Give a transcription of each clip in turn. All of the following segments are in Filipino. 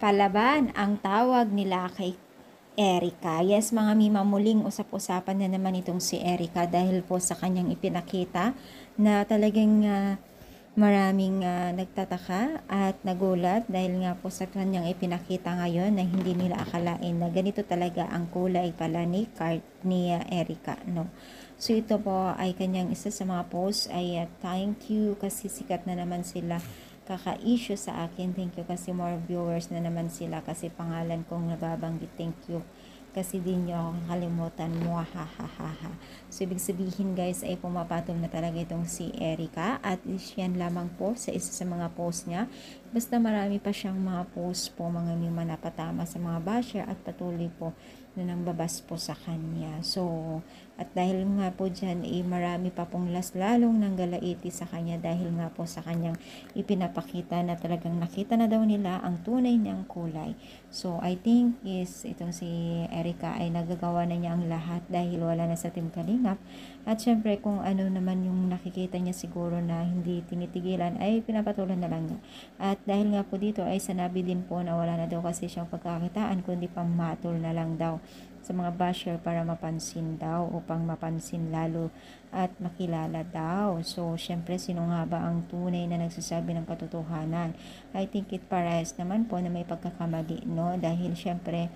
Palaban ang tawag nila kay Erica. Yes, mga mima, muling usap-usapan na naman itong si Erica dahil po sa kanyang ipinakita na talagang maraming nagtataka at nagulat dahil nga po sa kanyang ipinakita ngayon na hindi nila akalain na ganito talaga ang kulay pala ni Erica, no? So ito po ay kanyang isa sa mga post ay thank you kasi sikat na naman sila, kaka-issue sa akin, thank you kasi more viewers na naman sila kasi pangalan kong nababanggit, thank you kasi din nyo ako kakalimutan mo, ha ha ha ha. So ibig sabihin guys ay pumapatol na talaga itong si Erica at yan lamang po sa isa sa mga post niya. Basta marami pa siyang mga post po mga mima napatama sa mga basher at patuloy po na nangbabas po sa kanya. So at dahil nga po dyan marami pa pong lalong nanggalaiti sa kanya dahil nga po sa kanyang ipinapakita na talagang nakita na daw nila ang tunay niyang kulay. So I think is itong si Erica ay nagagawa na niya ang lahat dahil wala na sa Team Kalingap. At syempre kung ano naman yung nakikita niya siguro na hindi tinitigilan ay pinapatulan na lang niya. At dahil nga po dito ay sanabi din po na wala na daw kasi siyang pagkakitaan kundi pamatol na lang daw sa mga basher para mapansin daw, upang mapansin lalo at makilala daw. So, syempre, sino nga ba ang tunay na nagsasabi ng katotohanan? I think it pares naman po na may pagkakamali, no? Dahil syempre,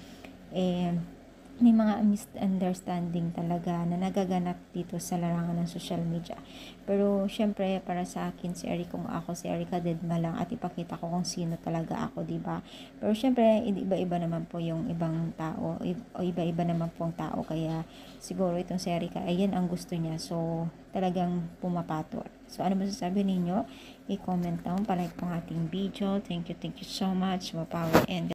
may mga misunderstanding talaga na nagaganap dito sa larangan ng social media. Pero syempre para sa akin si Eric, kung ako si Erica Dedma lang at ipakita ko kung sino talaga ako, diba? Pero syempre iba-iba naman po yung ibang tao o iba-iba naman pong tao, kaya siguro itong si Erica ayan ang gusto niya, so talagang pumapatol. So ano masasabi ninyo? I-comment down, palike po ang ating video. Thank you so much. Mapower and